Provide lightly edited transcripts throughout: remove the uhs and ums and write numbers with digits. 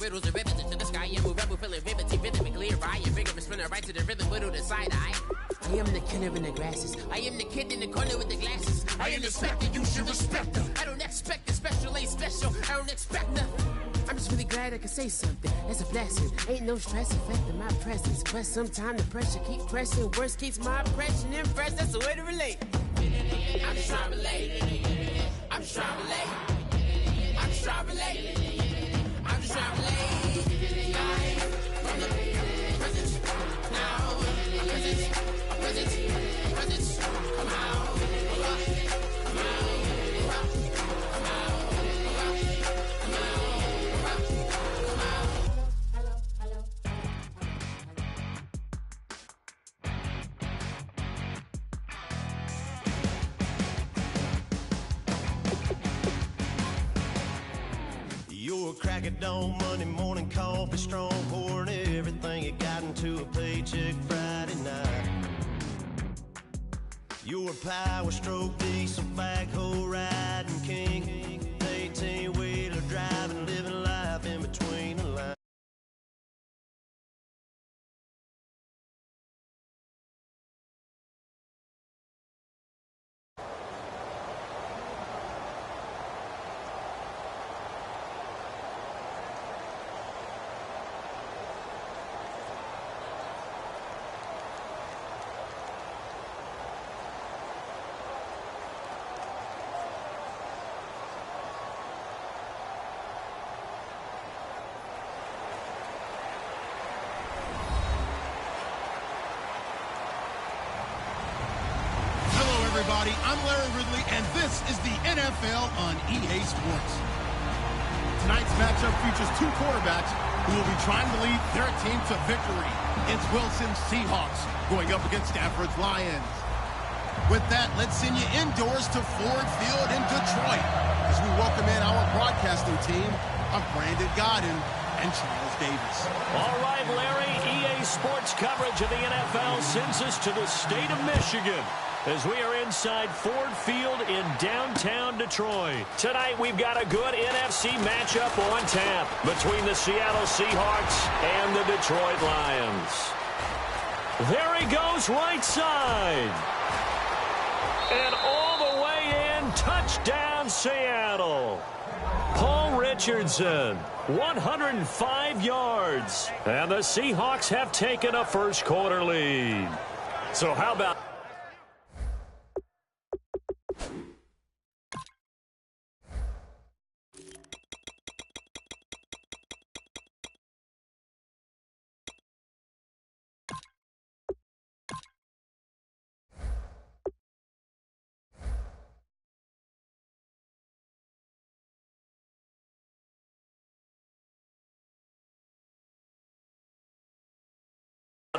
riddles and rivets into the sky. Yeah, move rebel, feeling riveting, rhythmically right. And rigorous spinner right to the rhythm, whittle to side eye. I am the killer in the grasses. I am the kid in the corner with the glasses. I am the specter, you should respect them. I don't expect the special, ain't special. I don't expect nothing. I'm just really glad I can say something. That's a blessing. Ain't no stress affecting my presence. But sometimes the pressure keeps pressing. Worst keeps my impression impressed. That's the way to relate. I'm just trying to relate. I'm just trying to relate. I'm just trying to relate. I'm just trying to relate. From the present now. Present. Come out. Come out. Your crack at dawn, Monday morning coffee, strong pouring everything you got into a paycheck Friday night. You're a power stroke, diesel backhoe riding king, 18-wheeler driving, living life in between the lines. Everybody, I'm Larry Ridley, and this is the NFL on EA Sports. Tonight's matchup features two quarterbacks who will be trying to lead their team to victory. It's Wilson's Seahawks going up against Stafford's Lions. With that, let's send you indoors to Ford Field in Detroit as we welcome in our broadcasting team. I'm Brandon Godden and Charles Davis. All right, Larry, EA Sports coverage of the NFL sends us to the state of Michigan as we are inside Ford Field in downtown Detroit. Tonight, we've got a good NFC matchup on tap between the Seattle Seahawks and the Detroit Lions. There he goes, right side. And all the way in, touchdown Seattle. Paul Richardson, 105 yards. And the Seahawks have taken a first quarter lead. So how about...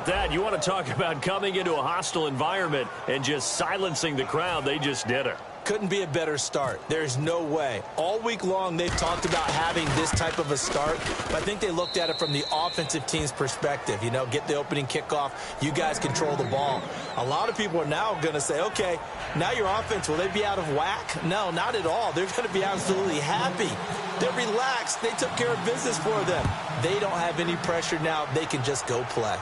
that, you want to talk about coming into a hostile environment and just silencing the crowd. They just did it. Couldn't be a better start. There's no way. All week long, they've talked about having this type of a start, but I think they looked at it from the offensive team's perspective. You know, get the opening kickoff. You guys control the ball. A lot of people are now going to say, okay, now your offense, will they be out of whack? No, not at all. They're going to be absolutely happy. They're relaxed. They took care of business for them. They don't have any pressure now. They can just go play.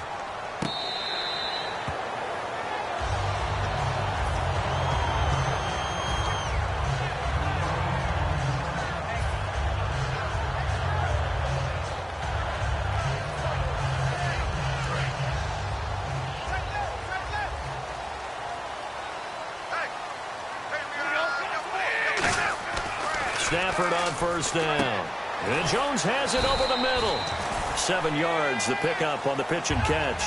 Stafford on first down. And Jones has it over the middle. 7 yards, the pickup on the pitch and catch.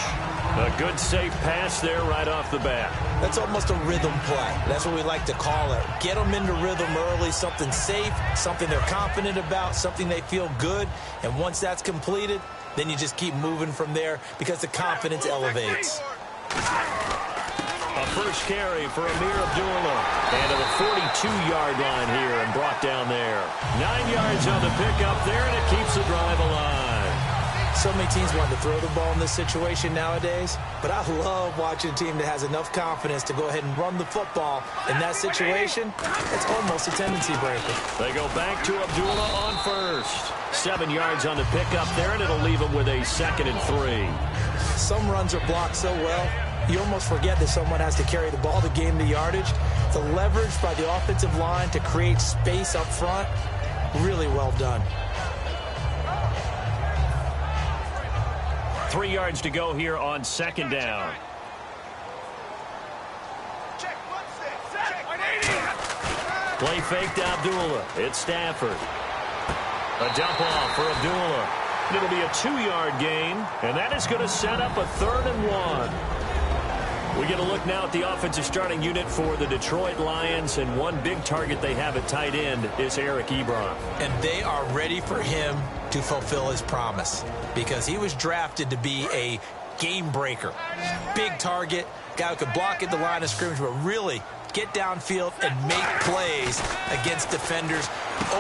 A good, safe pass there right off the bat. That's almost a rhythm play. That's what we like to call it. Get them into rhythm early, something safe, something they're confident about, something they feel good. And once that's completed, then you just keep moving from there because the confidence elevates. A first carry for Amir Abdullah. And to the 42-yard line here and brought down there. 9 yards on the pickup there, and it keeps the drive alive. So many teams want to throw the ball in this situation nowadays, but I love watching a team that has enough confidence to go ahead and run the football. In that situation, it's almost a tendency breaker. They go back to Abdullah on first. 7 yards on the pickup there, and it'll leave them with a 2nd and 3. Some runs are blocked so well, you almost forget that someone has to carry the ball to gain the yardage. The leverage by the offensive line to create space up front, really well done. 3 yards to go here on 2nd down. Play fake to Abdullah. It's Stafford. A dump off for Abdullah. It'll be a 2-yard gain, and that is going to set up a 3rd and 1. We get a look now at the offensive starting unit for the Detroit Lions, and one big target they have at tight end is Eric Ebron. And they are ready for him to fulfill his promise because he was drafted to be a game breaker. Big target, guy who could block at the line of scrimmage, but really get downfield and make plays against defenders,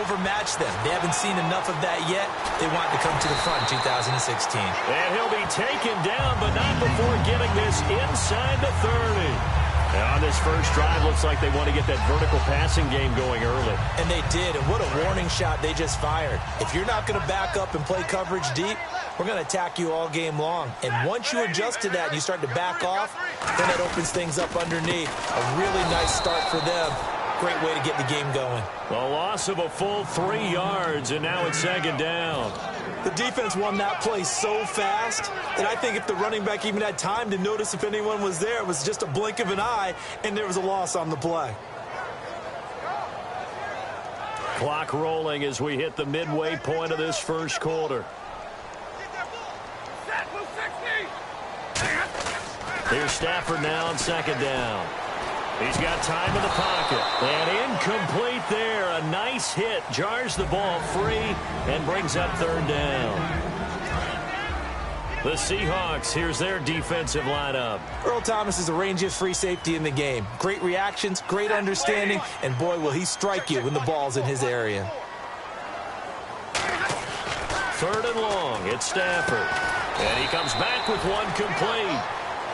overmatch them. They haven't seen enough of that yet. They want to come to the front in 2016. And he'll be taken down, but not before getting this inside the 30. And on this first drive, looks like they want to get that vertical passing game going early. And they did, and what a warning shot they just fired. If you're not going to back up and play coverage deep, we're going to attack you all game long. And once you adjust to that and you start to back off, then that opens things up underneath. A really nice start for them. Great way to get the game going. A loss of a full 3 yards, and now it's 2nd down. The defense won that play so fast that I think if the running back even had time to notice if anyone was there, it was just a blink of an eye, and there was a loss on the play. Clock rolling as we hit the midway point of this first quarter. Here's Stafford now on 2nd down. He's got time in the pocket. And incomplete there. A nice hit. Jars the ball free and brings up 3rd down. The Seahawks, here's their defensive lineup. Earl Thomas is the rangiest free safety in the game. Great reactions, great understanding, and boy, will he strike you when the ball's in his area. 3rd and long. It's Stafford. And he comes back with one complete.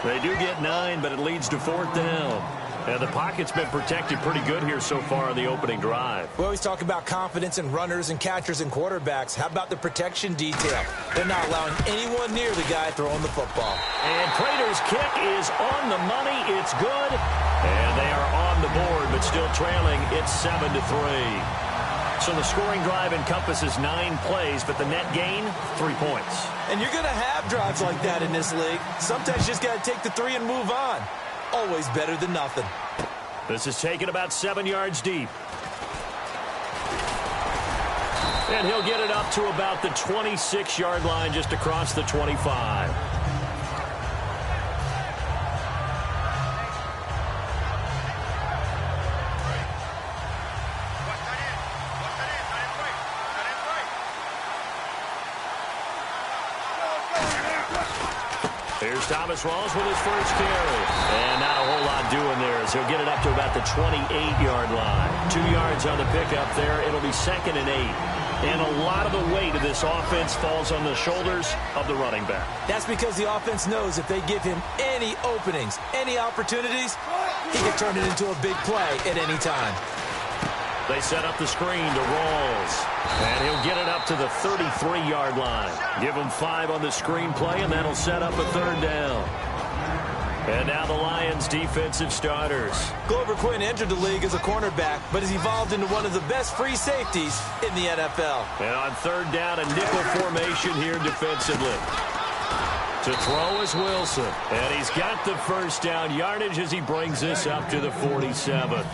They do get 9, but it leads to 4th down. And the pocket's been protected pretty good here so far in the opening drive. We always talk about confidence in runners and catchers and quarterbacks. How about the protection detail? They're not allowing anyone near the guy throwing the football. And Prater's kick is on the money. It's good. And they are on the board, but still trailing. It's 7-3. So the scoring drive encompasses 9 plays, but the net gain, 3 points. And you're going to have drives like that in this league. Sometimes you just got to take the 3 and move on. Always better than nothing. This is taken about 7 yards deep. And he'll get it up to about the 26-yard line, just across the 25. Here's Thomas Rawls with his first carry. And not a whole lot doing there as he'll get it up to about the 28-yard line. 2 yards on the pickup there. It'll be 2nd and 8. And a lot of the weight of this offense falls on the shoulders of the running back. That's because the offense knows if they give him any openings, any opportunities, he can turn it into a big play at any time. They set up the screen to Rawls. And he'll get it up to the 33-yard line. Give him 5 on the screen play, and that'll set up a 3rd down. And now the Lions' defensive starters. Glover Quinn entered the league as a cornerback, but has evolved into one of the best free safeties in the NFL. And on 3rd down, a nickel formation here defensively. To throw is Wilson. And he's got the first down yardage as he brings this up to the 47.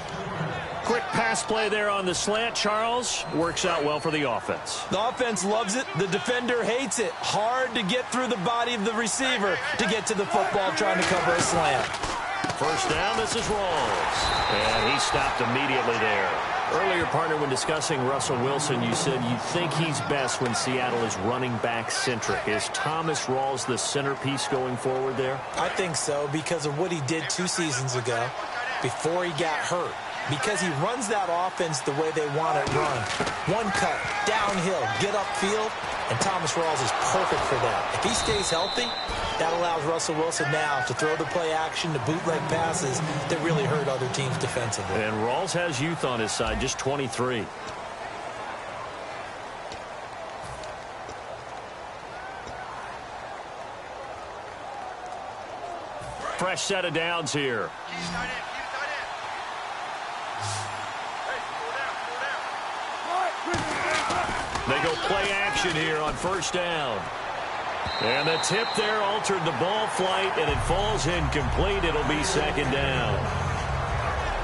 Quick pass play there on the slant, Charles. Works out well for the offense. The offense loves it. The defender hates it. Hard to get through the body of the receiver to get to the football trying to cover a slant. First down, this is Rawls. And he stopped immediately there. Earlier, partner, when discussing Russell Wilson, you said you think he's best when Seattle is running back centric. Is Thomas Rawls the centerpiece going forward there? I think so because of what he did 2 seasons ago before he got hurt. because he runs that offense the way they want it run. One cut, downhill, get upfield, and Thomas Rawls is perfect for that. If he stays healthy, that allows Russell Wilson now to throw the play action, the bootleg passes that really hurt other teams defensively. And Rawls has youth on his side, just 23. Fresh set of downs here. They go play action here on first down. And the tip there altered the ball flight, and it falls incomplete. It'll be second down.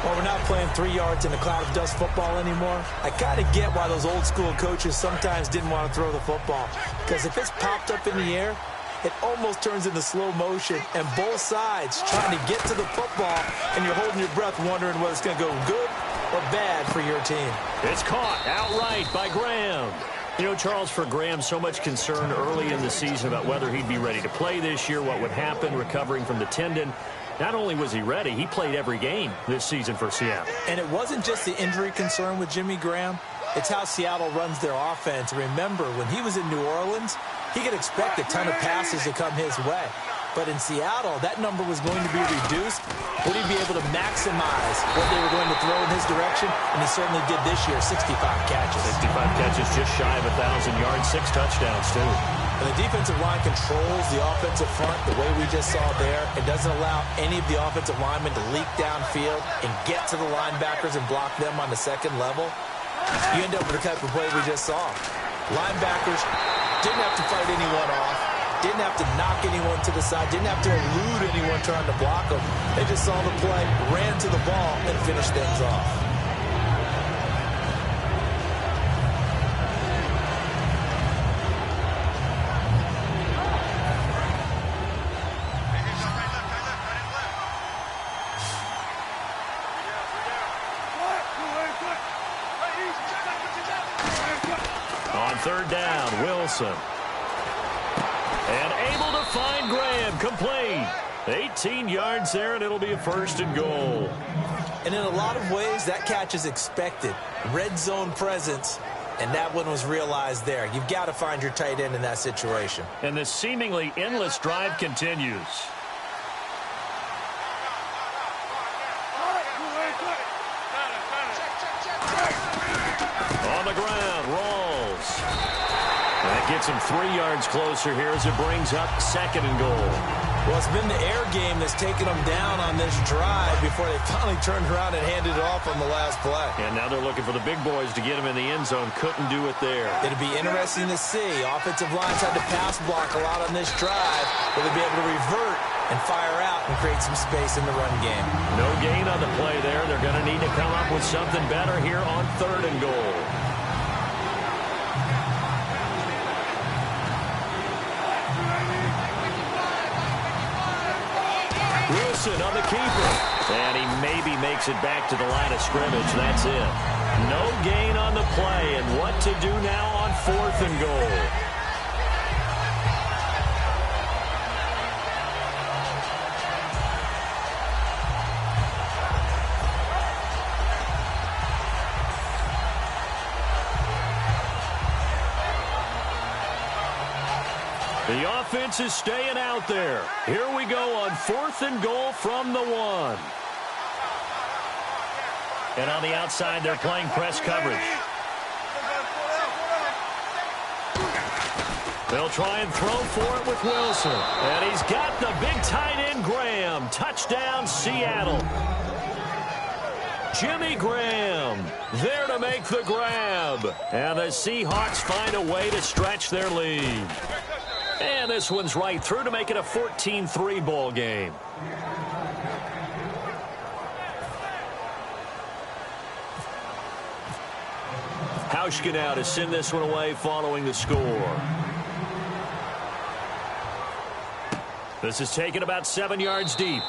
Well, we're not playing 3 yards in a cloud of dust football anymore. I kind of get why those old school coaches sometimes didn't want to throw the football. Because if it's popped up in the air, it almost turns into slow motion, and both sides trying to get to the football, and you're holding your breath wondering whether it's going to go good or bad for your team. It's caught outright by Graham. You know, Charles, for Graham, so much concern early in the season about whether he'd be ready to play this year, what would happen recovering from the tendon. Not only was he ready, he played every game this season for Seattle. And it wasn't just the injury concern with Jimmy Graham. It's how Seattle runs their offense. Remember, when he was in New Orleans, he could expect a ton of passes to come his way. But in Seattle, that number was going to be reduced. Would he be able to maximize what they were going to throw in his direction? And he certainly did this year, 65 catches. 65 catches, just shy of 1,000 yards, 6 touchdowns, too. And the defensive line controls the offensive front the way we just saw there. It doesn't allow any of the offensive linemen to leak downfield and get to the linebackers and block them on the second level. You end up with the type of play we just saw. Linebackers didn't have to fight anyone off, didn't have to knock anyone to the side, didn't have to elude anyone trying to block them. They just saw the play, ran to the ball, and finished things off. On third down, Wilson. And able to find Graham, complete. 18 yards there, and it'll be a first and goal. And in a lot of ways, that catch is expected. Red zone presence, and that one was realized there. You've got to find your tight end in that situation. And this seemingly endless drive continues. On the ground, Rawls. That gets him 3 yards closer here as it brings up second and goal. Well, it's been the air game that's taken them down on this drive before they finally turned around and handed it off on the last play. And now they're looking for the big boys to get him in the end zone. Couldn't do it there. It'll be interesting to see. Offensive lines had to pass block a lot on this drive. Will they be able to revert and fire out and create some space in the run game? No gain on the play there. They're going to need to come up with something better here on third and goal. Wilson on the keeper. And he maybe makes it back to the line of scrimmage. That's it. No gain on the play. And what to do now on fourth and goal? The offense is staying out there. Here we go on fourth and goal from the 1. And on the outside, they're playing press coverage. They'll try and throw for it with Wilson. And he's got the big tight end, Graham. Touchdown, Seattle. Jimmy Graham there to make the grab. And the Seahawks find a way to stretch their lead. And this one's right through to make it a 14-3 ball game. Hauschka now to send this one away following the score. This is taken about 7 yards deep.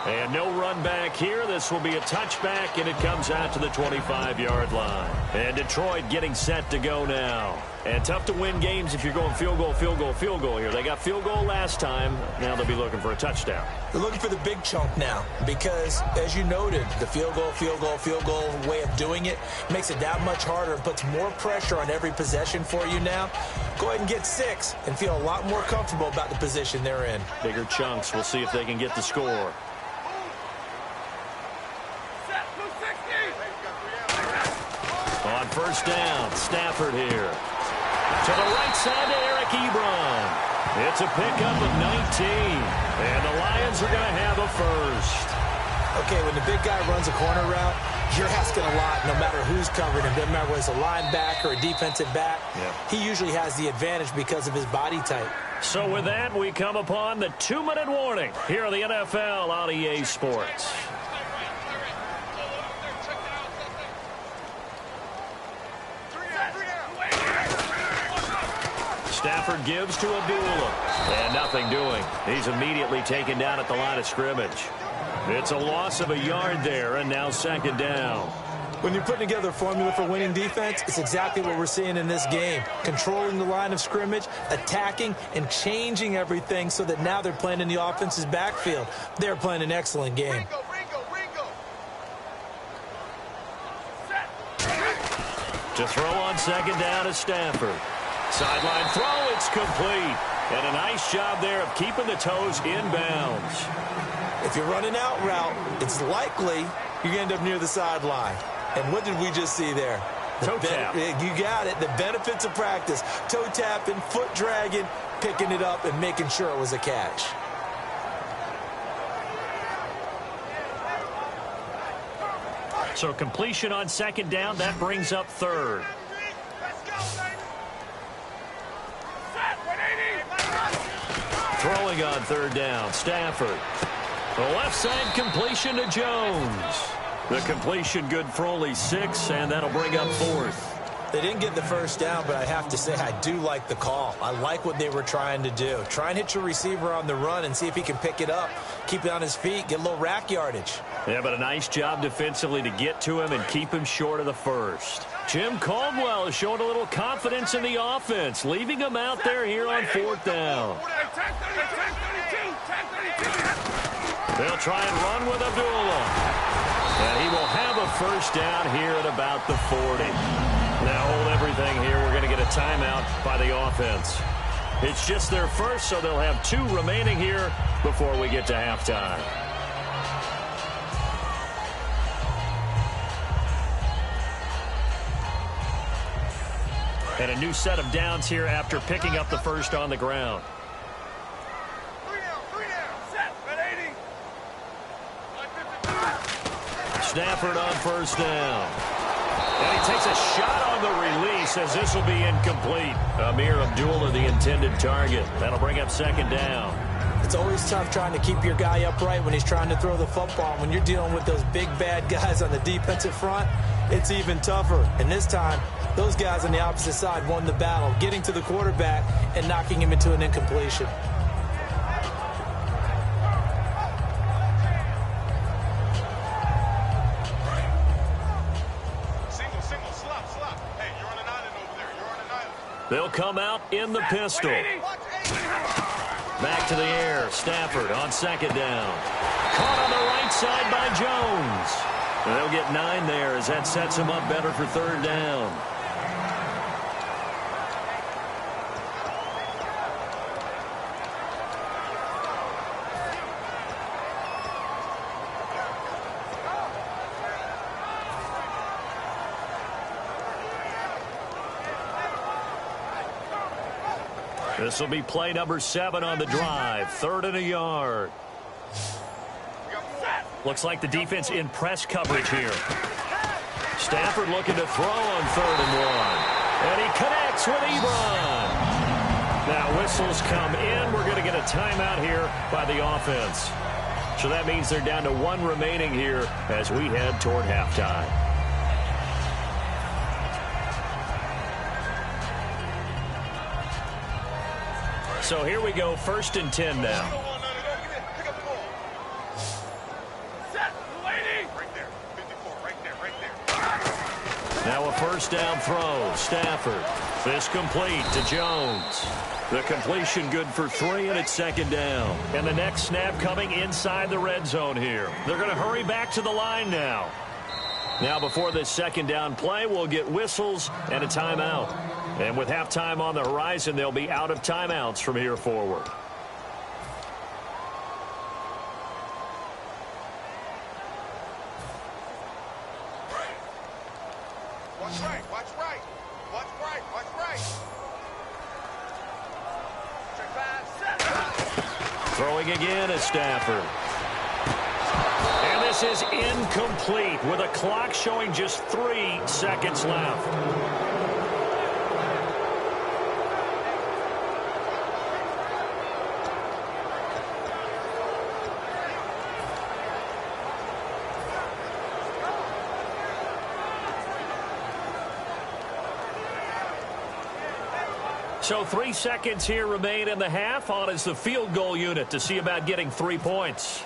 And no run back here. This will be a touchback, and it comes out to the 25-yard line. And Detroit getting set to go now. And tough to win games if you're going field goal, field goal, field goal here. They got field goal last time. Now they'll be looking for a touchdown. They're looking for the big chunk now because, as you noted, the field goal, field goal, field goal way of doing it makes it that much harder and puts more pressure on every possession for you now. Go ahead and get 6 and feel a lot more comfortable about the position they're in. Bigger chunks. We'll see if they can get the score. On first down, Stafford here. To the right side to Eric Ebron. It's a pickup of 19. And the Lions are going to have a first. Okay, when the big guy runs a corner route, you're asking a lot no matter who's covering him. Doesn't matter whether it's a linebacker or a defensive back. Yeah. He usually has the advantage because of his body type. So with that, we come upon the 2-minute warning here on the NFL on EA Sports. Stafford gives to Abdullah. And nothing doing. He's immediately taken down at the line of scrimmage. It's a loss of a yard there, and now second down. When you're putting together a formula for winning defense, it's exactly what we're seeing in this game. Controlling the line of scrimmage, attacking, and changing everything so that now they're playing in the offense's backfield. They're playing an excellent game. To throw on second down is Stafford. Sideline throw, it's complete. And a nice job there of keeping the toes in bounds. If you're running out route, it's likely you're going to end up near the sideline. And what did we just see there? Toe tap. You got it. The benefits of practice. Toe tapping, foot dragging, picking it up, and making sure it was a catch. So completion on second down, that brings up third. Throwing on third down, Stafford. The left side completion to Jones. The completion good for only 6, and that'll bring up fourth. They didn't get the first down, but I have to say I do like the call. I like what they were trying to do. Try and hit your receiver on the run and see if he can pick it up. Keep it on his feet, get a little rack yardage. Yeah, but a nice job defensively to get to him and keep him short of the first. Jim Caldwell is showing a little confidence in the offense, leaving him out there here on fourth down. They'll try and run with Abdullah. And he will have a first down here at about the 40. Now hold everything here. We're going to get a timeout by the offense. It's just their first, so they'll have 2 remaining here before we get to halftime. And a new set of downs here after picking up the first on the ground. Stafford on first down. And he takes a shot on the release as this will be incomplete. Amir Abdullah, the intended target. That'll bring up second down. It's always tough trying to keep your guy upright when he's trying to throw the football. When you're dealing with those big, bad guys on the defensive front, it's even tougher. And this time, those guys on the opposite side won the battle, getting to the quarterback and knocking him into an incompletion. They'll come out in the pistol. Back to the air. Stafford on second down. Caught on the right side by Jones. They'll get 9 there as that sets him up better for third down. This will be play number 7 on the drive. 3rd and a yard. Looks like the defense in press coverage here. Stafford looking to throw on 3rd and 1. And he connects with Ebron. Now whistles come in. We're going to get a timeout here by the offense. So that means they're down to 1 remaining here as we head toward halftime. So here we go, 1st and 10 now. Now a first down throw. Stafford. This complete to Jones. The completion good for 3, and it's second down. And the next snap coming inside the red zone here. They're going to hurry back to the line now. Now before this second down play, we'll get whistles and a timeout. And with halftime on the horizon, they'll be out of timeouts from here forward. Watch right, watch right, watch right, watch right. Throwing again is Stafford. And this is incomplete with a clock showing just 3 seconds left. So 3 seconds here remain in the half. On is the field goal unit to see about getting 3 points.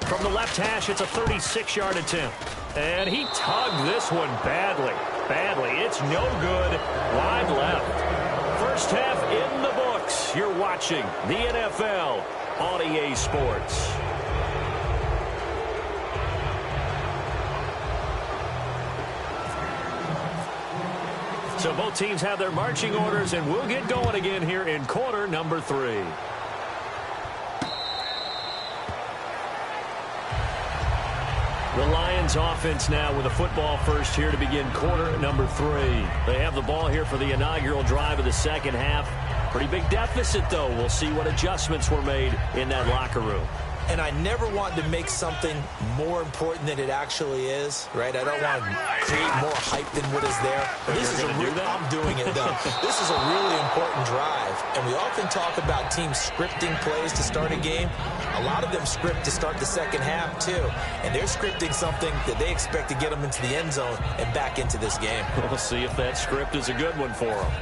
From the left hash, it's a 36-yard attempt. And he tugged this one badly. It's no good. Wide left. First half in the books. You're watching the NFL on EA Sports. So both teams have their marching orders, and we'll get going again here in quarter number 3. The Lions offense now with a football first here to begin quarter number 3. They have the ball here for the inaugural drive of the second half. Pretty big deficit, though. We'll see what adjustments were made in that locker room. And I never want to make something more important than it actually is, right? I don't want to create more hype than what is there. But this is I'm doing it, though. This is a really important drive. And we often talk about teams scripting plays to start a game. A lot of them script to start the second half, too. And they're scripting something that they expect to get them into the end zone and back into this game. We'll see if that script is a good one for them.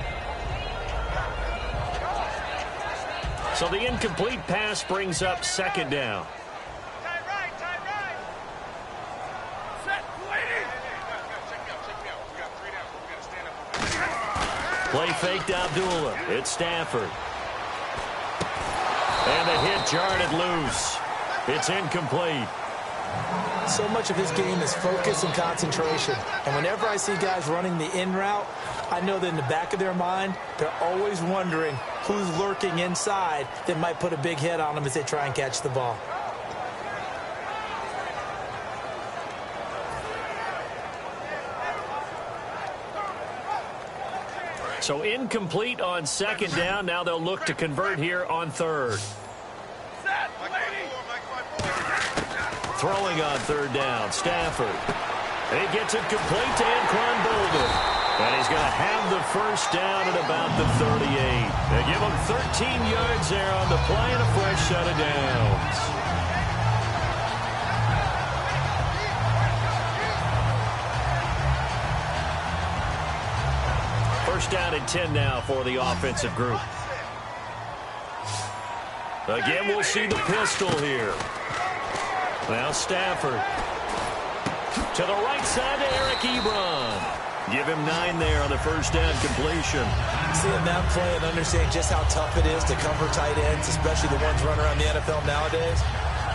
So the incomplete pass brings up second down. Time right. Set, waiting. We got 3 down. We got to stand up. Play faked Abdullah. It's Stafford. And the hit jarred loose. It's incomplete. So much of his game is focus and concentration. And whenever I see guys running the in route, I know that in the back of their mind, they're always wondering who's lurking inside that might put a big hit on them as they try and catch the ball. So incomplete on second down. Now they'll look to convert here on third. Throwing on third down, Stafford. He gets it complete to Anquan Bolden. And he's going to have the first down at about the 38. They give him 13 yards there on the play and a fresh set of downs. First down and 10 now for the offensive group. Again, we'll see the pistol here. Now Stafford. To the right side to Eric Ebron. Give him 9 there on the first down completion. Seeing that play and understanding just how tough it is to cover tight ends, especially the ones running around the NFL nowadays,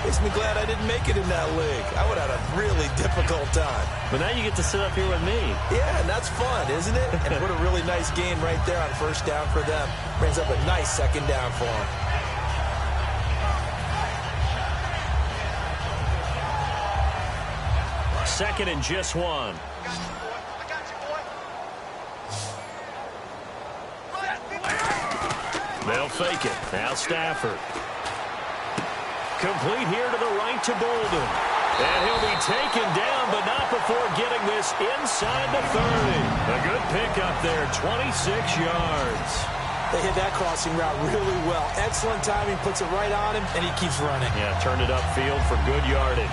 makes me glad I didn't make it in that league. I would have had a really difficult time. But now you get to sit up here with me. Yeah, and that's fun, isn't it? And what a really nice game right there on first down for them. Brings up a nice second down for them. Second and just 1. They'll fake it. Now Stafford. Complete here to the right to Bolden. And he'll be taken down, but not before getting this inside the 30. A good pickup there, 26 yards. They hit that crossing route really well. Excellent timing, puts it right on him, and he keeps running. Yeah, turned it upfield for good yardage.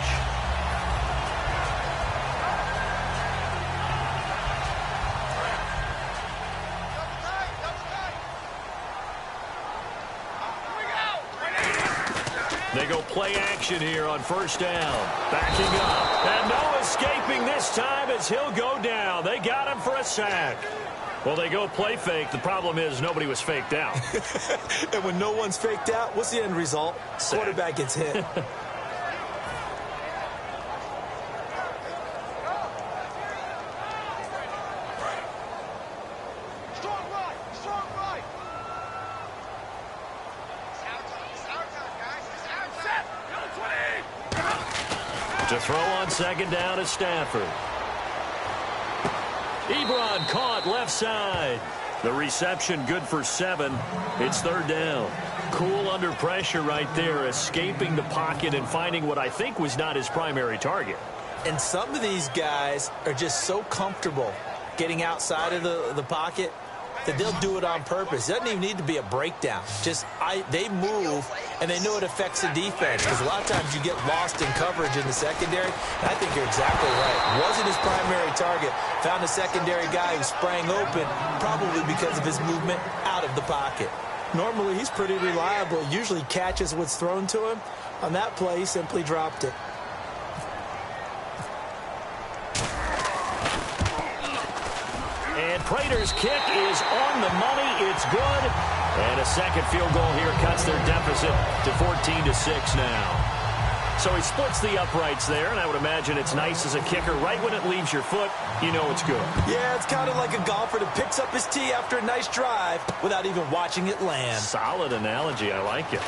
They go play action here on first down. Backing up. And no escaping this time as he'll go down. They got him for a sack. Well, they go play fake. The problem is nobody was faked out. And when no one's faked out, what's the end result? Sack. Quarterback gets hit. Strong right. Strong right. It's our time, guys. It's our time. Set. To throw on second down is Stafford. Ebron caught left side. The reception good for 7. It's third down. Cool under pressure right there, escaping the pocket and finding what I think was not his primary target. And some of these guys are just so comfortable getting outside of the pocket that they'll do it on purpose. It doesn't even need to be a breakdown. They move, and they know it affects the defense, because a lot of times you get lost in coverage in the secondary. And I think you're exactly right. Wasn't his primary target. Found a secondary guy who sprang open, probably because of his movement out of the pocket. Normally, he's pretty reliable. Usually catches what's thrown to him. On that play, he simply dropped it. And Prater's kick is on the money. It's good. And a second field goal here cuts their deficit to 14-6 now. So he splits the uprights there, and I would imagine it's nice as a kicker. Right when it leaves your foot, you know it's good. Yeah, it's kind of like a golfer that picks up his tee after a nice drive without even watching it land. Solid analogy. I like it.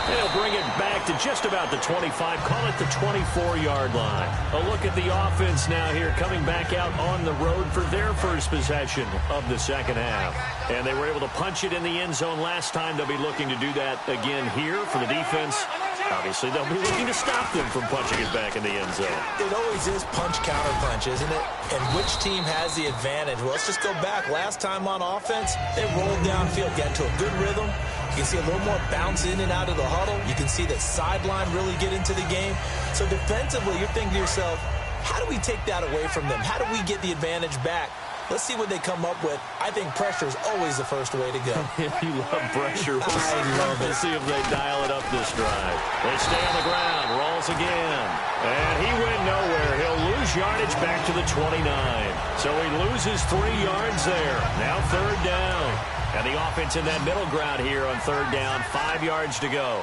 They'll bring it back to just about the 25. Call it the 24-yard line. A look at the offense now here, coming back out on the road for their first possession of the second half. And they were able to punch it in the end zone last time. They'll be looking to do that again here for the defense. Obviously, they'll be looking to stop them from punching it back in the end zone. It always is punch-counter-punch, isn't it? And which team has the advantage? Well, let's just go back. Last time on offense, they rolled downfield, got into a good rhythm. You can see a little more bounce in and out of the huddle. You can see the sideline really get into the game. So defensively, you're thinking to yourself, how do we take that away from them? How do we get the advantage back? Let's see what they come up with. I think pressure is always the first way to go. You love pressure. I love it. We'll see if they dial it up this drive. They stay on the ground. Rolls again. And he went nowhere. He'll lose yardage back to the 29. So he loses 3 yards there. Now third down. And the offense in that middle ground here on third down. 5 yards to go.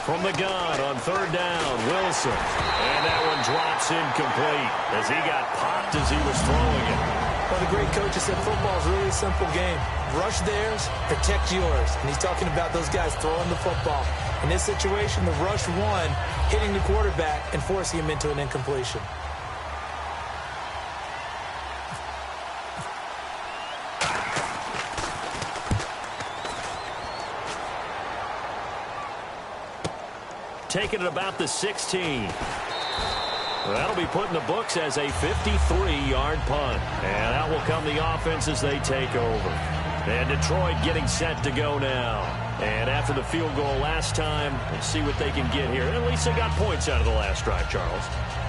From the gun on third down, Wilson. And that one drops incomplete as he got popped as he was throwing it. Well, the great coach has said football is really a simple game. Rush theirs, protect yours. And he's talking about those guys throwing the football. In this situation, the rush won, hitting the quarterback and forcing him into an incompletion. Taking it about the 16. Well, that'll be put in the books as a 53-yard punt. And out will come the offense as they take over. And Detroit getting set to go now. And after the field goal last time, let's see what they can get here. At least they got points out of the last drive, Charles.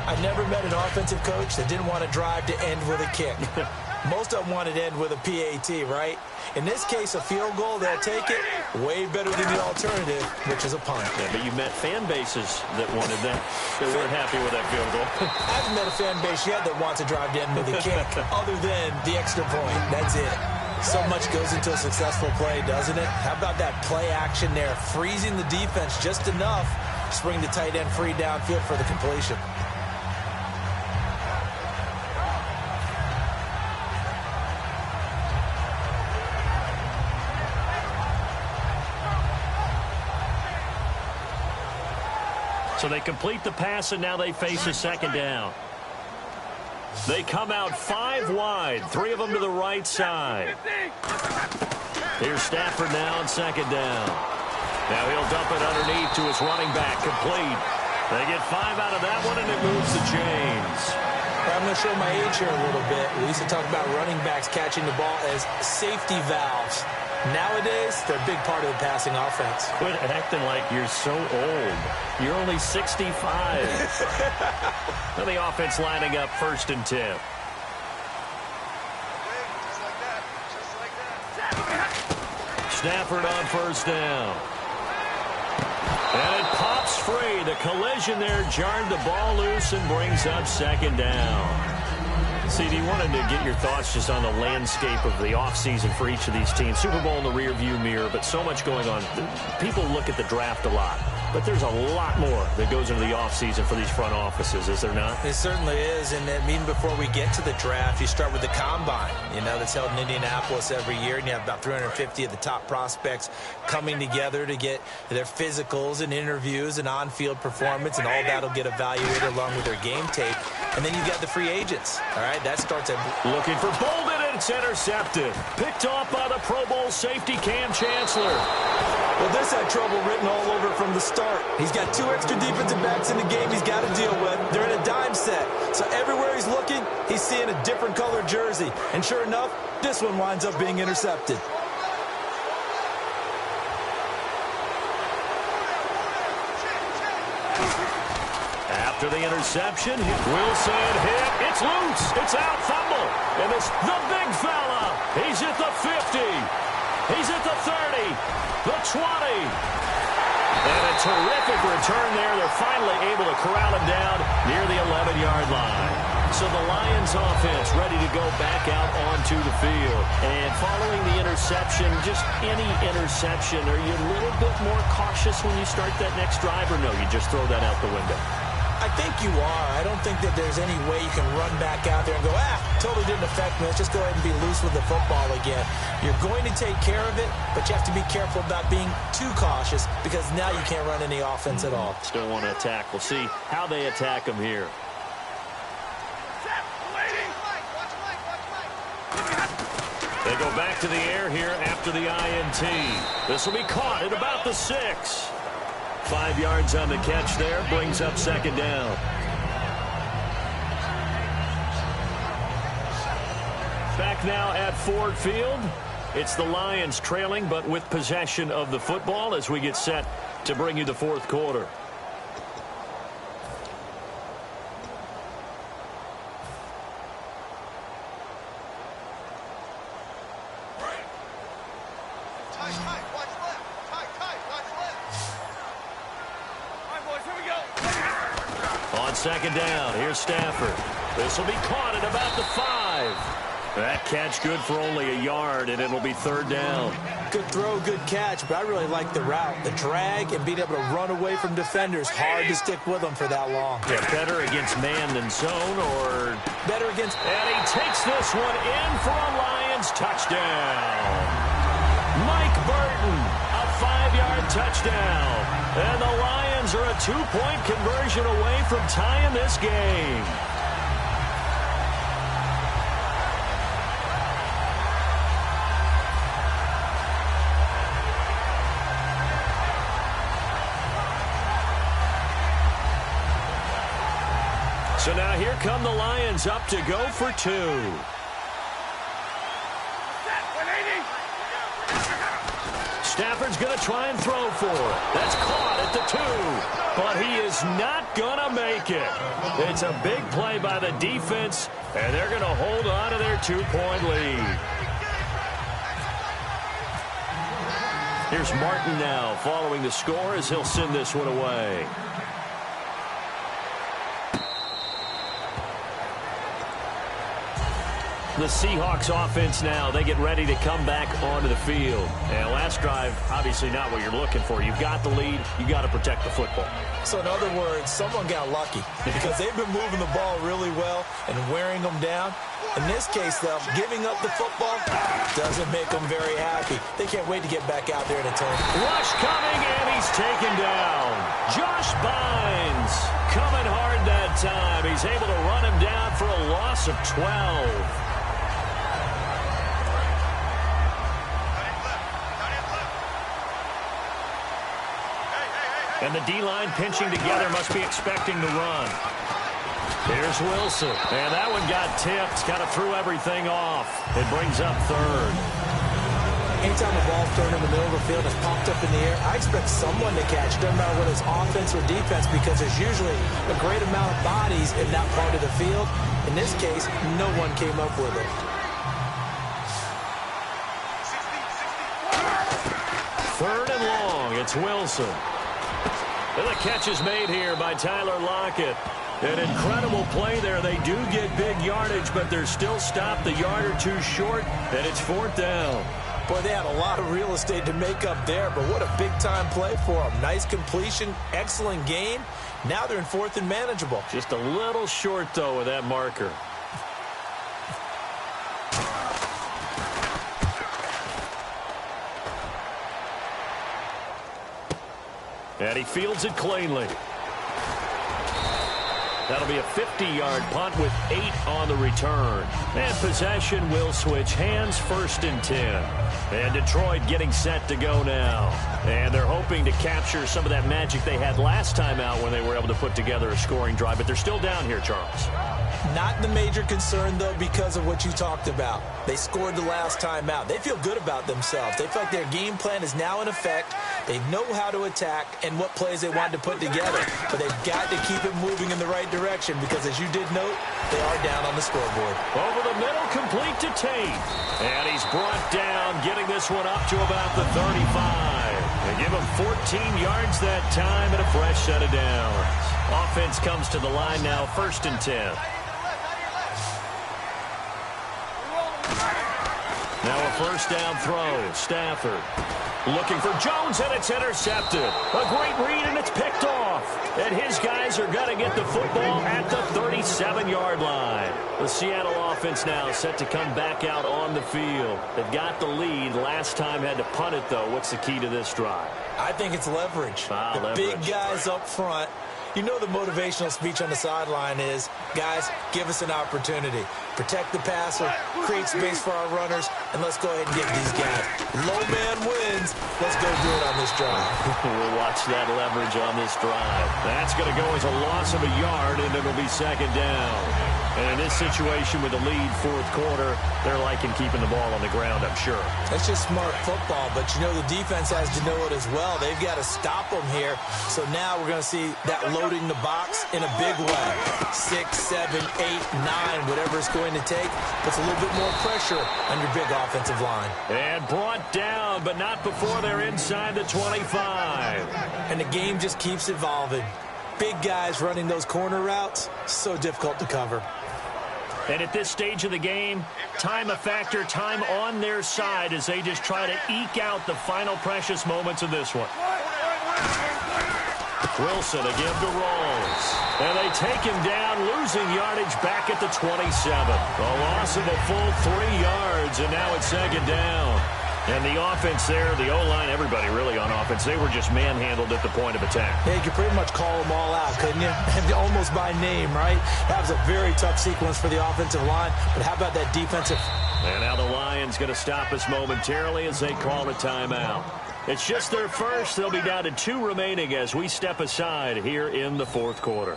I've never met an offensive coach that didn't want to drive to end with a kick. Most of them wanted to end with a PAT, right? In this case, a field goal, they'll take it. Way better than the alternative, which is a punt. Yeah, but you met fan bases that wanted that. They weren't happy with that field goal. I haven't met a fan base yet that wants to drive to end with a kick, other than the extra point. That's it. So much goes into a successful play, doesn't it? How about that play action there? Freezing the defense just enough to bring the tight end free downfield for the completion. So they complete the pass, and now they face a second down. They come out 5 wide, 3 of them to the right side. Here's Stafford now on second down. Now he'll dump it underneath to his running back, complete. They get 5 out of that one, and it moves the chains. I'm going to show my age here a little bit. We used to talk about running backs catching the ball as safety valves. Nowadays, they're a big part of the passing offense. Quit acting like you're so old. You're only 65. Now the offense lining up 1st and 10. Stafford on first down. And it pops free. The collision there jarred the ball loose and brings up second down. CD, wanted to get your thoughts just on the landscape of the offseason for each of these teams. Super Bowl in the rearview mirror, but so much going on. People look at the draft a lot, but there's a lot more that goes into the offseason for these front offices, is there not? It certainly is, and even before we get to the draft, you start with the Combine, that's held in Indianapolis every year, and you have about 350 of the top prospects coming together to get their physicals and interviews and on-field performance, and all that will get evaluated along with their game tape. And then you got the free agents, all right? That starts at... Looking for Bolden, and it's intercepted. Picked off by the Pro Bowl safety Cam Chancellor. Well, this had trouble written all over from the start. He's got 2 extra defensive backs in the game he's got to deal with. They're in a dime set. So everywhere he's looking, he's seeing a different colored jersey. And sure enough, this one winds up being intercepted. After the interception, Wilson hit. It's loose. It's out. Fumble. And it's the big fella. He's at the 50. He's at the 30. The 20. And a terrific return there. They're finally able to corral him down near the 11-yard line. So the Lions offense ready to go back out onto the field. And following the interception, just any interception, are you a little bit more cautious when you start that next drive, or no, you just throw that out the window? I think you are. I don't think that there's any way you can run back out there and go, totally didn't affect me. Let's just go ahead and be loose with the football again. You're going to take care of it, but you have to be careful about being too cautious because now you can't run any offense at all. Still want to attack. We'll see how they attack him here. They go back to the air here after the INT. This will be caught at about the 6. 5 yards on the catch there, brings up second down. Back now at Ford Field. It's the Lions trailing, but with possession of the football as we get set to bring you the fourth quarter. Second down. Here's Stafford. This will be caught at about the 5. That catch good for only a yard, and it'll be third down. Good throw, good catch, but I really like the route. The drag and being able to run away from defenders. Hard to stick with them for that long. Yeah, better against man than zone, or... better against... And he takes this one in for a Lions touchdown. Mike Burton, a 5-yard touchdown. And the Lions are a 2-point conversion away from tying this game. So now here come the Lions up to go for 2. Stafford's going to try and throw for it. That's caught at the 2, but he is not going to make it. It's a big play by the defense, and they're going to hold on to their 2-point lead. Here's Martin now following the score as he'll send this one away. The Seahawks offense now, they get ready to come back onto the field. And last drive, obviously not what you're looking for. You've got the lead. You've got to protect the football. So in other words, someone got lucky because they've been moving the ball really well and wearing them down. In this case, though, giving up the football doesn't make them very happy. They can't wait to get back out there and atone. Rush coming, and he's taken down. Josh Bynes coming hard that time. He's able to run him down for a loss of 12. And the D-line pinching together, must be expecting to run. Here's Wilson. And that one got tipped. Kind of threw everything off. It brings up third. Anytime the ball's thrown in the middle of the field, it's popped up in the air, I expect someone to catch. Doesn't matter whether it's offense or defense, because there's usually a great amount of bodies in that part of the field. In this case, no one came up with it. It's Wilson. And the catch is made here by Tyler Lockett. An incredible play there. They do get big yardage, but they're still stopped the yard or two short, and it's 4th down. Boy, they had a lot of real estate to make up there, but what a big-time play for them. Nice completion, excellent gain. Now they're in 4th and manageable. Just a little short, though, with that marker. And he fields it cleanly. That'll be a 50-yard punt with 8 on the return. And possession will switch hands, 1st and 10. And Detroit getting set to go now. And they're hoping to capture some of that magic they had last time out when they were able to put together a scoring drive. But they're still down here, Charles. Not the major concern, though, because of what you talked about. They scored the last time out. They feel good about themselves. They feel like their game plan is now in effect. They know how to attack and what plays they want to put together. But they've got to keep it moving in the right direction because, as you did note, they are down on the scoreboard. Over the middle, complete to Tate. And he's brought down, getting this one up to about the 35. They give him 14 yards that time and a fresh set of downs. Offense comes to the line now, 1st and 10. Now a 1st down throw. Stafford looking for Jones, and it's intercepted. A great read, and it's picked off. And his guys are going to get the football at the 37-yard line. The Seattle offense now set to come back out on the field. They've got the lead. Last time had to punt it, though. What's the key to this drive? I think it's leverage. Leverage. Big guys up front. You know the motivational speech on the sideline is, guys, give us an opportunity. Protect the passer, create space for our runners, and let's go ahead and get these guys. Low man wins. Let's go do it on this drive. We'll watch that leverage on this drive. That's going to go as a loss of a yard, and it'll be 2nd down. And in this situation with the lead, 4th quarter, they're liking keeping the ball on the ground, I'm sure. That's just smart football, but you know the defense has to know it as well. They've got to stop them here. So now we're going to see that loading the box in a big way. 6, 7, 8, 9, whatever it's going to take, puts a little bit more pressure on your big offensive line. And brought down, but not before they're inside the 25. And the game just keeps evolving. Big guys running those corner routes, so difficult to cover. And at this stage of the game, time a factor, time on their side as they just try to eke out the final precious moments of this one. Wilson again to Rawls. And they take him down, losing yardage back at the 27. A loss of a full 3 yards, and now it's 2nd down. And the offense there, the O-line, everybody really on offense, they were just manhandled at the point of attack. Yeah, you could pretty much call them all out, couldn't you? Almost by name, right? That was a very tough sequence for the offensive line. But how about that defensive? And now the Lions going to stop us momentarily as they call a timeout. It's just their first. They'll be down to 2 remaining as we step aside here in the 4th quarter.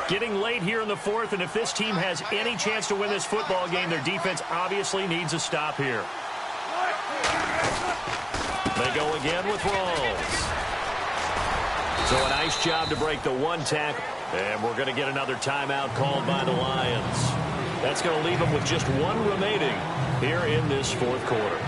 Getting late here in the 4th, and if this team has any chance to win this football game, their defense obviously needs a stop here. They go again with Rawls. So a nice job to break the 1 tackle. And we're going to get another timeout called by the Lions. That's going to leave them with just 1 remaining here in this 4th quarter.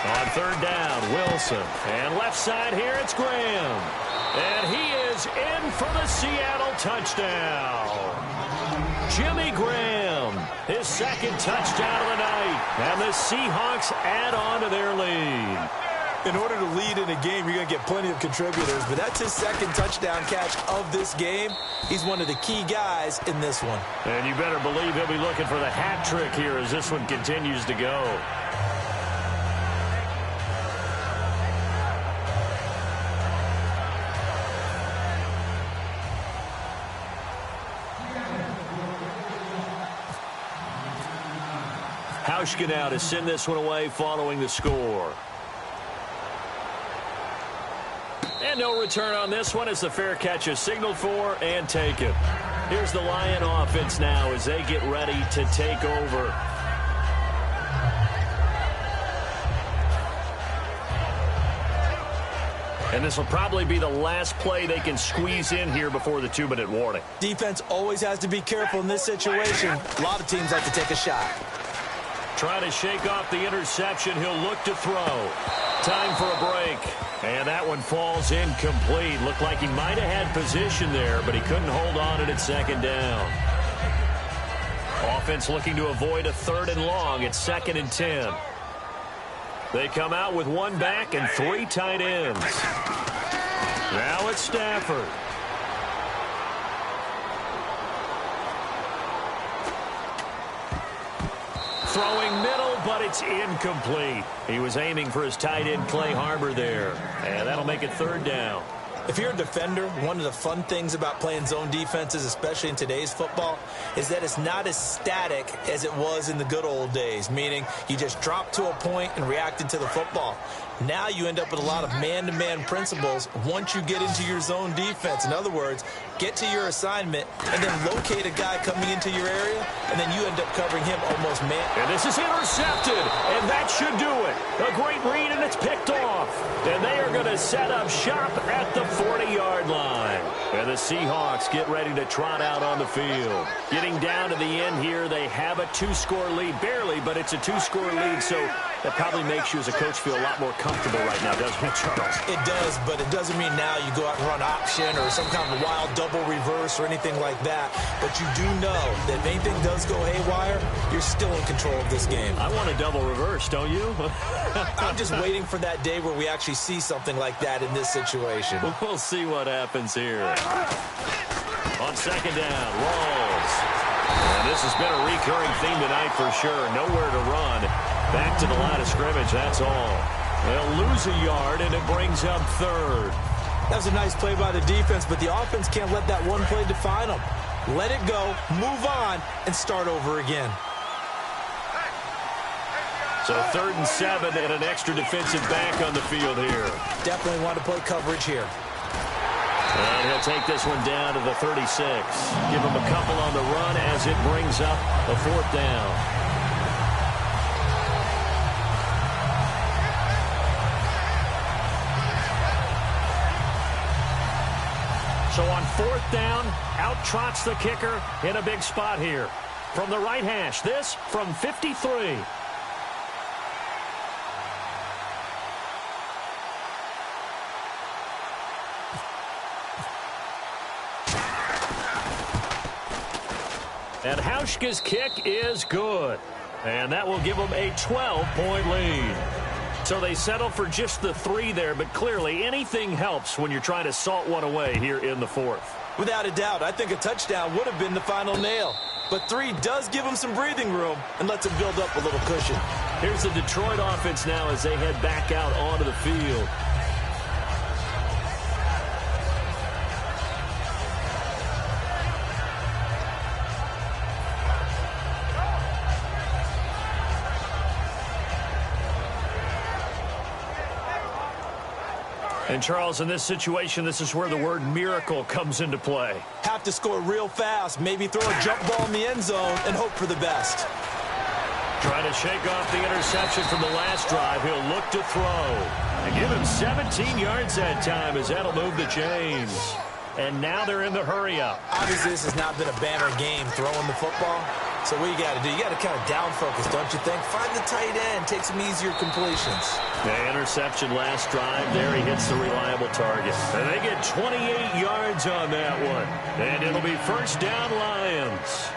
On 3rd down, Wilson. And left side here, it's Graham. And he is in for the Seattle touchdown. Jimmy Graham, his 2nd touchdown of the night. And the Seahawks add on to their lead. In order to lead in a game, you're going to get plenty of contributors, but that's his 2nd touchdown catch of this game. He's one of the key guys in this one. And you better believe he'll be looking for the hat trick here as this one continues to go. Hauschka now to send this one away following the score. And no return on this one as the fair catch is signaled for and taken. Here's the Lion offense now as they get ready to take over. And this will probably be the last play they can squeeze in here before the 2-minute warning. Defense always has to be careful in this situation. A lot of teams like to take a shot. Trying to shake off the interception. He'll look to throw. Time for a break. And that one falls incomplete. Looked like he might have had position there, but he couldn't hold on at second down. Offense looking to avoid a 3rd and long. It's 2nd and 10. They come out with 1 back and 3 tight ends. Now it's Stafford. Throwing middle, but it's incomplete. He was aiming for his tight end, Clay Harbor, there. And that'll make it 3rd down. If you're a defender, one of the fun things about playing zone defenses, especially in today's football, is that it's not as static as it was in the good old days, meaning you just dropped to a point and reacted to the football. Now you end up with a lot of man-to-man principles once you get into your zone defense. In other words, get to your assignment and then locate a guy coming into your area, and then you end up covering him almost man. And this is intercepted, and that should do it. A great read, and it's picked off. And they are going to set up shop at the 40-yard line. And the Seahawks get ready to trot out on the field. Getting down to the end here, they have a 2-score lead. Barely, but it's a 2-score lead, so that probably makes you as a coach feel a lot more comfortable right now, doesn't it, Charles? It does, but it doesn't mean now you go out and run option or some kind of wild double reverse or anything like that. But you do know that if anything does go haywire, you're still in control of this game. I want a double reverse, don't you? I'm just waiting for that day where we actually see something like that in this situation. We'll see what happens here. On 2nd down, Rawls. And this has been a recurring theme tonight for sure. Nowhere to run. Back to the line of scrimmage, that's all. They'll lose a yard, and it brings up 3rd. That was a nice play by the defense, but the offense can't let that one play define them. Let it go, move on, and start over again. So 3rd and 7 and an extra defensive back on the field here. Definitely want to play coverage here. And he'll take this one down to the 36. Give him a couple on the run as it brings up a 4th down. So on 4th down, out trots the kicker in a big spot here. From the right hash, this from 53. And Hauschka's kick is good. And that will give them a 12-point lead. So they settle for just the 3 there, but clearly anything helps when you're trying to salt one away here in the 4th. Without a doubt, I think a touchdown would have been the final nail. But 3 does give them some breathing room and lets them build up a little cushion. Here's the Detroit offense now as they head back out onto the field. And, Charles, in this situation, this is where the word miracle comes into play. Have to score real fast, maybe throw a jump ball in the end zone and hope for the best. Trying to shake off the interception from the last drive. He'll look to throw. And give him 17 yards that time as that'll move the chains. And now they're in the hurry-up. Obviously, this has not been a banner game throwing the football. So what you got to do, you got to kind of down focus, don't you think? Find the tight end, take some easier completions. The interception last drive there, he hits the reliable target. And they get 28 yards on that one. And it'll be 1st down Lions.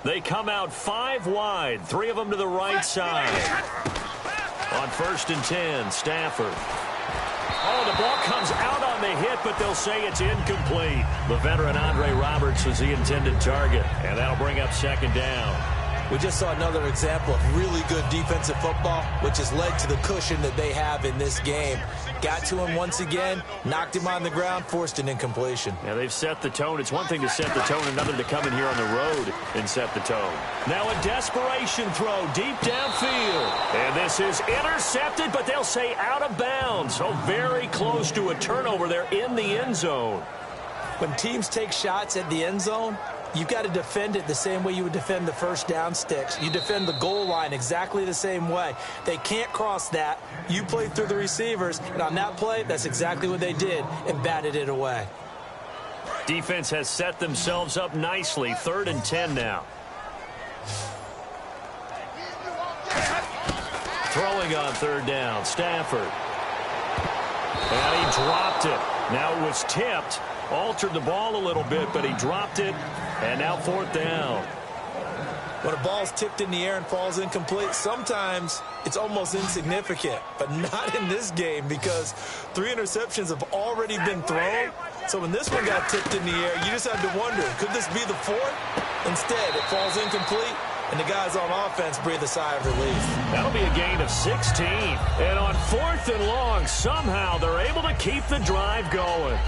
They come out 5 wide, 3 of them to the right side. On 1st and 10, Stafford. Oh, the ball comes out on the hit, but they'll say it's incomplete. The veteran Andre Roberts was the intended target, and that'll bring up 2nd down. We just saw another example of really good defensive football, which has led to the cushion that they have in this game. got to him once again, knocked him on the ground, forced an incompletion. Yeah, they've set the tone. It's one thing to set the tone, another to come in here on the road and set the tone. Now a desperation throw deep downfield. And this is intercepted, but they'll say out of bounds. So very close to a turnover there in the end zone. When teams take shots at the end zone, you've got to defend it the same way you would defend the first down sticks. You defend the goal line exactly the same way. They can't cross that. You play through the receivers, and on that play, that's exactly what they did and batted it away. Defense has set themselves up nicely. 3rd and 10 now. Throwing on 3rd down, Stafford. And he dropped it. Now it was tipped. Altered the ball a little bit, but he dropped it. And now 4th down. When a ball's tipped in the air and falls incomplete, sometimes it's almost insignificant, but not in this game because 3 interceptions have already been thrown. So when this one got tipped in the air, you just had to wonder, could this be the 4th? Instead, it falls incomplete, and the guys on offense breathe a sigh of relief. That'll be a gain of 16. And on 4th and long, somehow they're able to keep the drive going.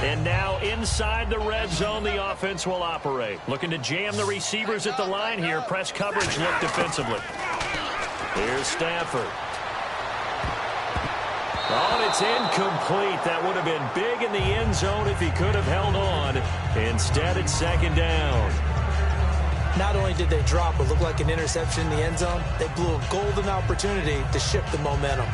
And now inside the red zone, the offense will operate. Looking to jam the receivers at the line here. Press coverage look defensively. Here's Stafford. Oh, and it's incomplete. That would have been big in the end zone if he could have held on. Instead, it's 2nd down. Not only did they drop what looked like an interception in the end zone, they blew a golden opportunity to shift the momentum.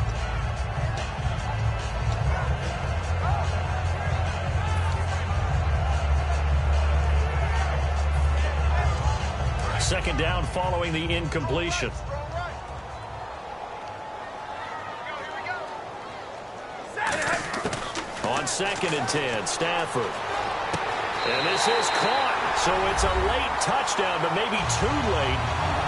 Second down following the incompletion. On 2nd and 10, Stafford. And this is caught. So it's a late touchdown, but maybe too late.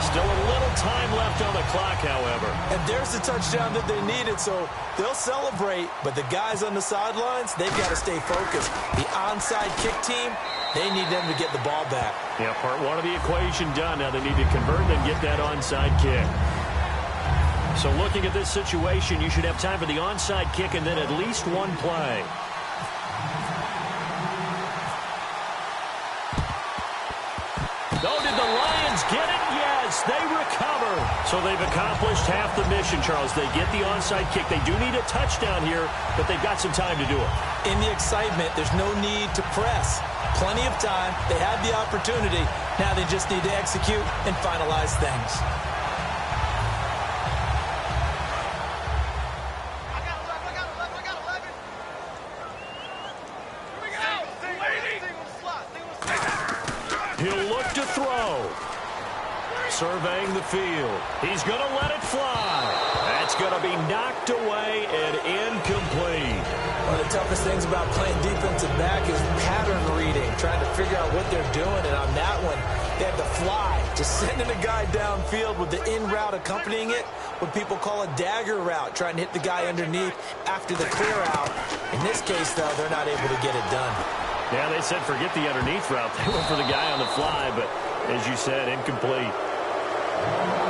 Still a little time left on the clock, however. And there's the touchdown that they needed, so they'll celebrate. But the guys on the sidelines, they've got to stay focused. The onside kick team, they need them to get the ball back. Yeah, part 1 of the equation done. Now they need to convert and get that onside kick. So looking at this situation, you should have time for the onside kick and then at least one play. Oh, did the Lions get it? Yes, they recover. So they've accomplished half the mission, Charles. They get the onside kick. They do need a touchdown here, but they've got some time to do it. In the excitement, there's no need to press. Plenty of time. They had the opportunity. Now they just need to execute and finalize things. He'll look to throw. Surveying the field. He's going to let it fly. That's going to be knocked away and incomplete. One of the toughest things about playing defensive back is pattern reading, trying to figure out what they're doing. And on that one, they had to fly, just sending a guy downfield with the in route accompanying it, what people call a dagger route, trying to hit the guy underneath after the clear out. In this case, though, they're not able to get it done. Yeah, they said forget the underneath route. They went for the guy on the fly, but as you said, incomplete.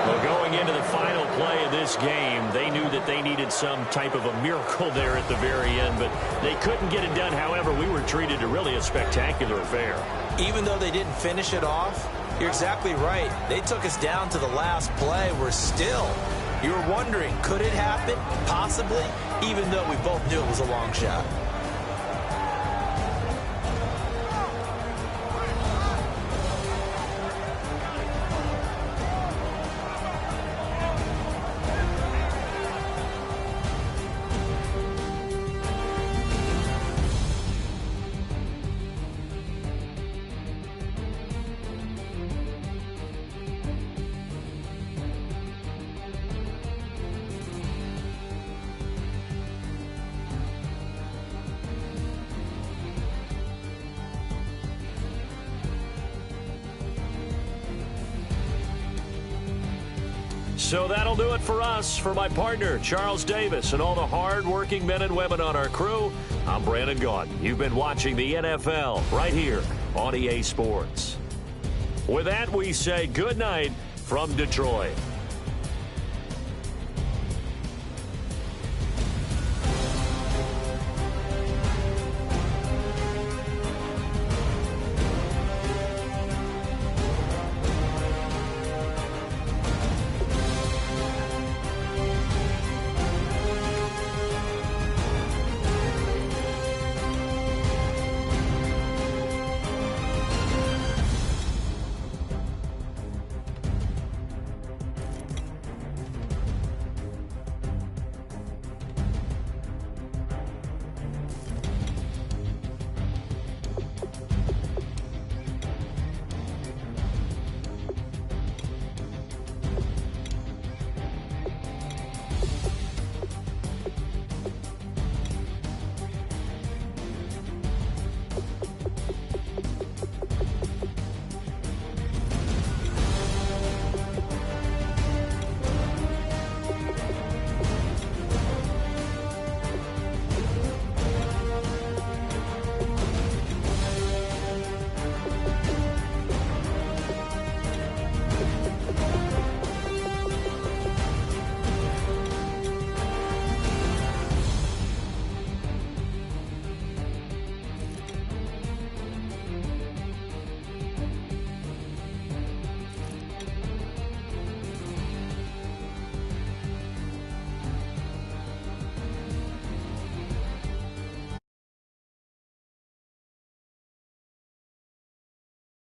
Well, going into the final play of this game, they knew that they needed some type of a miracle there at the very end, but they couldn't get it done. However, we were treated to really a spectacular affair. Even though they didn't finish it off, you're exactly right. They took us down to the last play. We're still, you were wondering, could it happen? Possibly, even though we both knew it was a long shot. So that'll do it for us. For my partner, Charles Davis, and all the hard-working men and women on our crew, I'm Brandon Gaudin. You've been watching the NFL right here on EA Sports. With that, we say good night from Detroit.